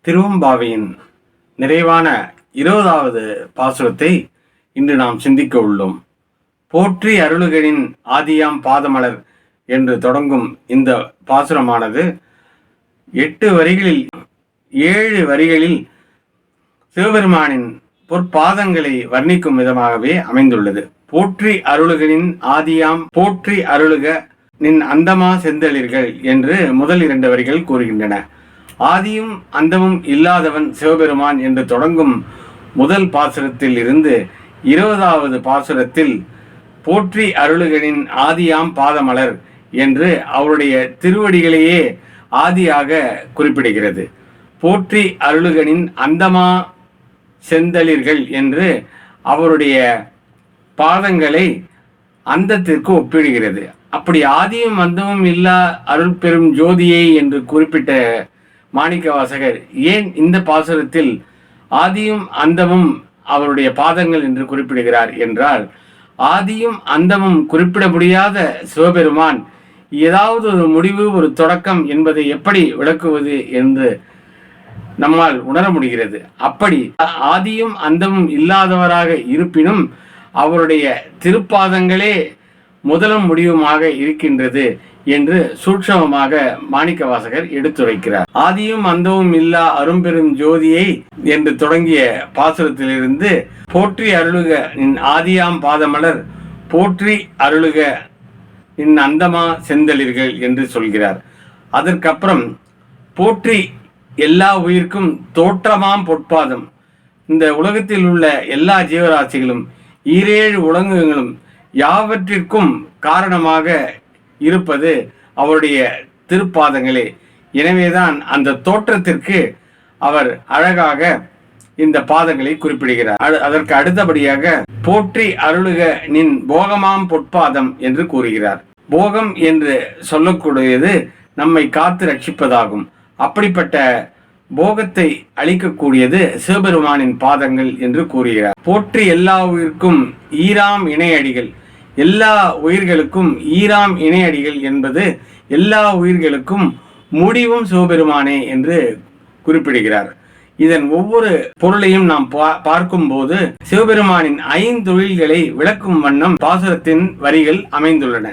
திருவம்பாவையின் நிறைவான 20வது பாசுரத்தை இன்று நாம் சிந்திக்க உள்ளோம். போற்றி அருளுகளின் ஆதியாம் பாதமலர் என்று தொடங்கும் இந்த பாசுரமானது 8 வரிகளில் 7 வரிகளில் சிவபெருமானின் பொற்பாதங்களை வர்ணிக்கும் விதமாகவே அமைந்துள்ளது. போற்றி அருளுகளின் ஆதியாம் போற்றி அருளுக நின் அந்தமா செந்தளிர்கள் என்று முதல் 2 வரிகள் கூறுகின்றன. ஆதியும் அந்தமும் இல்லாதவன் சிவபெருமான் என்று தொடங்கும் முதல் பாசுரத்தில் இருந்து 20வது பாசுரத்தில் போற்றி அருளுகளின் ஆதியாம் பாதமலர் என்று அவருடைய திருவடிகளையே ஆதியாக குறிப்பிடுகிறது. போற்றி அருளுகளின் அந்தமா செந்தளிர்கள் என்று அவருடைய பாதங்களை அந்தத்திற்கு ஒப்பிடுகிறது. அப்படி ஆதியும் அந்தமும் இல்லா அருள் பெரும் ஜோதியை என்று குறிப்பிட்ட மாணிக்கவாசகர் ஏன் இந்த பாசுரத்தில் ஆதியும் அந்தமும் அவருடைய பாதங்கள் என்று குறிப்பிடுகிறார் என்றால், ஆதியும் அந்தமும் குறிப்பிட முடியாத சிவபெருமான் ஏதாவது ஒரு முடிவு, ஒரு தொடக்கம் என்பதை எப்படி விளக்குவது என்று நம்மால் உணர முடிகிறது. அப்படி ஆதியும் அந்தமும் இல்லாதவராக இருப்பினும் அவருடைய திருப்பாதங்களே முதலும் முடிவுமாக இருக்கின்றது என்று சூட்சமமாக மாணிக்கவாசகர் எடுத்துரைக்கிறார். ஆதியும் அந்தமும் இல்லா அரும்பெரும் ஜோதியை என்று தொடங்கிய பாசுரத்திலிருந்து போற்றி அருளுக நின் ஆதியாம் பாதமலர் போற்றி அருளுக நின் அந்தமா செந்தளிர்கள் என்று சொல்கிறார். அதற்கப்புறம் போற்றி எல்லா உயிர்க்கும் தோற்றமாம் பொற்பாதம், இந்த உலகத்தில் உள்ள எல்லா ஜீவராசிகளும் 7 உலகங்களும் யாவற்றிற்கும் காரணமாக இருப்பது அவருடைய திருப்பாதங்களே. எனவேதான் அந்த தோற்றத்திற்கு அவர் அழகாக இந்த பாதங்களை குறிப்பிடுகிறார். அதற்கு அடுத்தபடியாக போற்றி அருளுக நின் போகமாம் பொற்பாதம் என்று கூறுகிறார். போகம் என்று சொல்லக்கூடியது நம்மை காத்து ரட்சிப்பதாகும். அப்படிப்பட்ட போகத்தை அளிக்கக்கூடியது சிவபெருமானின் பாதங்கள் என்று கூறுகிறார். போற்றி எல்லா உயிர்க்கும் ஈராம் இணையடிகள், எல்லா உயிர்களுக்கும் ஈராம் இணையடிகள் என்பது எல்லா உயிர்களுக்கும் முடிவும் சிவபெருமானே என்று குறிப்பிடுகிறார். இதன் ஒவ்வொரு பொருளையும் நாம் பார்க்கும் போது சிவபெருமானின் 5 தொழில்களை விளக்கும் வண்ணம் பாசுரத்தின் வரிகள் அமைந்துள்ளன.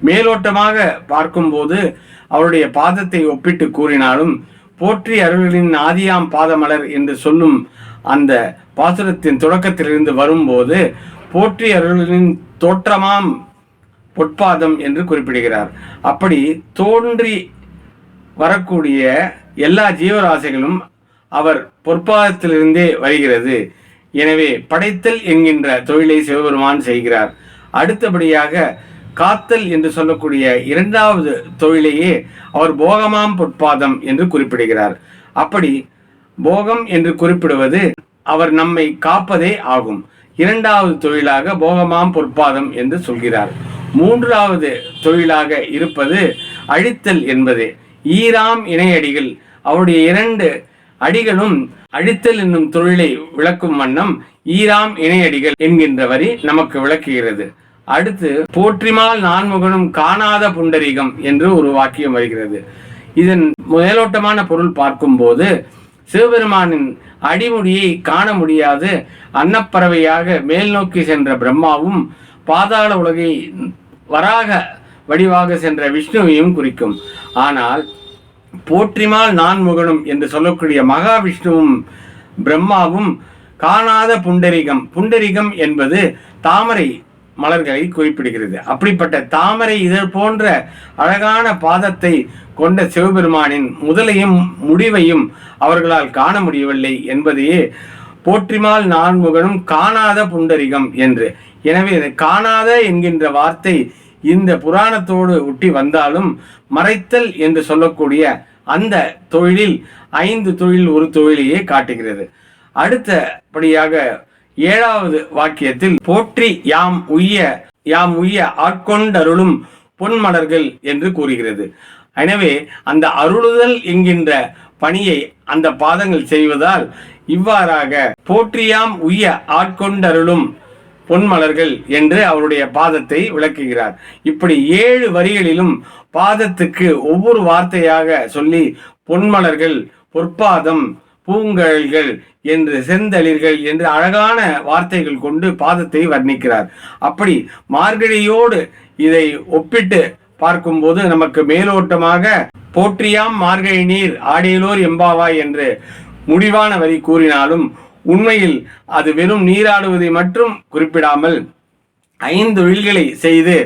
மேலோட்டமாக பார்க்கும்போது அவருடைய பாதத்தை ஒப்பிட்டு கூறினாலும் போற்றி அருள்களின் ஆதியாம் பாதமலர் என்று சொல்லும் அந்த பாசுரத்தின் தொடக்கத்திலிருந்து வரும்போது போற்றி அருள்களின் தோற்றமாம் பொற்பாதம் என்று குறிப்பிடுகிறார். அப்படி தோன்றி வரக்கூடிய எல்லா ஜீவராசிகளும் அவர் பொற்பாதத்திலிருந்தே வருகிறது. எனவே படைத்தல் என்கின்ற தொழிலை சிவபெருமான் செய்கிறார். அடுத்தபடியாக காத்தல் என்று சொல்லக்கூடிய 2வது தொழிலையே அவர் போகமாம் பொற்பாதம் என்று குறிப்பிடுகிறார். அப்படி போகம் என்று குறிப்பிடுவது அவர் நம்மை காப்பதே ஆகும். 2வது தொழிலாக போகமாம் பொற்பாதம் என்று சொல்கிறார். 3வது தொழிலாக இருப்பது அழித்தல் என்பதே. ஈராம் இணையடிகள், அவருடைய 2 அடிகளும் அழித்தல் என்னும் தொழிலை விளக்கும் வண்ணம் ஈராம் இணையடிகள் என்கின்ற வரி நமக்கு விளக்குகிறது. அடுத்து போற்றிமால் நான்முகனும் காணாத புண்டரீகம் என்று ஒரு வாக்கியம் வருகிறது. இதன் மேலோட்டமான பொருள் பார்க்கும்போது சிவபெருமானின் அடிமுடியை காண முடியாது அன்னப்பறவையாக மேல் நோக்கி சென்ற பிரம்மாவும் பாதாள உலகை வராக வடிவாக சென்ற விஷ்ணுவையும் குறிக்கும். ஆனால் போற்றிமால் நான்முகனும் என்று சொல்லக்கூடிய மகாவிஷ்ணுவும் பிரம்மாவும் காணாத புண்டரிகம், புண்டரிகம் என்பது தாமரை மலர்களை குறிப்பிடுகிறது. அப்படிப்பட்ட தாமரை இதழ் போன்ற அழகான பாதத்தை கொண்ட சிவபெருமானின் முதலையும் முடிவையும் அவர்களால் காண முடியவில்லை என்பதையே போற்றிமால் நான்முகனும் காணாத புண்டரிகம் என்று. எனவே காணாத என்கின்ற வார்த்தை இந்த புராணத்தோடு ஒட்டி வந்தாலும் மறைத்தல் என்று சொல்லக்கூடிய அந்த தொழிலில் 5 தொழில் ஒரு தொழிலையே காட்டுகிறது. அடுத்தபடியாக 7வது வாக்கியத்தில் போற்றி யாம் உய்ய ஆட்கொண்டருளும் பொன்மலர்கள் என்று கூறுகிறது. எனவே அந்த அருளுதல் என்கின்ற பணியை அந்த பாதங்கள் செய்வதால் இவ்வாறாக போற்றியாம் உய்ய ஆட்கொண்டருளும் பொன்மலர்கள் என்று அவருடைய பாதத்தை விளக்குகிறார். இப்படி 7 வரிகளிலும் பாதத்துக்கு ஒவ்வொரு வார்த்தையாக சொல்லி பொன்மலர்கள், பொற்பாதம், பூங்கழல்கள் என்று செந்தளிர்கள் என்று அழகான வார்த்தைகள் கொண்டு பாதத்தை வர்ணிக்கிறார். அப்படி மார்கழியோடு இதை ஒப்பிட்டு பார்க்கும்போது நமக்கு மேலோட்டமாக போற்றியாம் மார்கழி நீர் ஆடியலோர் எம்பாவாய் என்று முடிவான வரி கூறினாலும் உண்மையில் அது வெறும் நீராடுவதை மட்டும் குறிப்பிடாமல் 5 தொழில்களை செய்து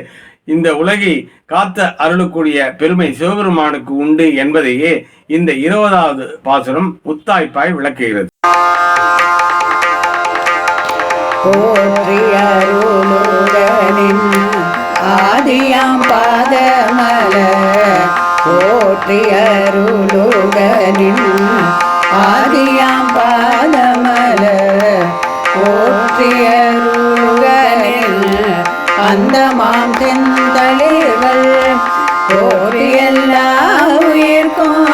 இந்த உலகை காத்த அருளக்கூடிய பெருமை சிவபெருமானுக்கு உண்டு என்பதையே இந்த 20வது பாசுரம் முத்தாய்ப்பாய் விளக்குகிறது. ஆதியாம் பாதமலர் போற்றியருளுகனின் ஆதியாம் பாதமலர் போற்றியருளுகனின் அந்தமாம் தெந்தளிர்கள் போற்றியெல்லா உயிர்க்கும்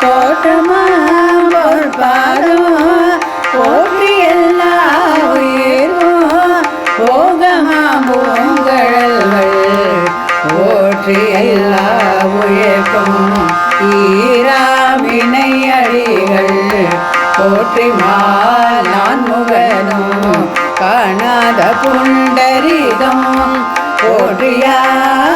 தோற்றமாம் பொற்பாதம் போற்றியெல்லா உயிர்க்கும் போகமாம் பூங்கழல்கள் போற்றியெல்லா உயிர்க்கும் ஈராவினை அடிகள் போற்றி மாலான் முகனும் காணாத புண்டரிகம் போற்றியாமை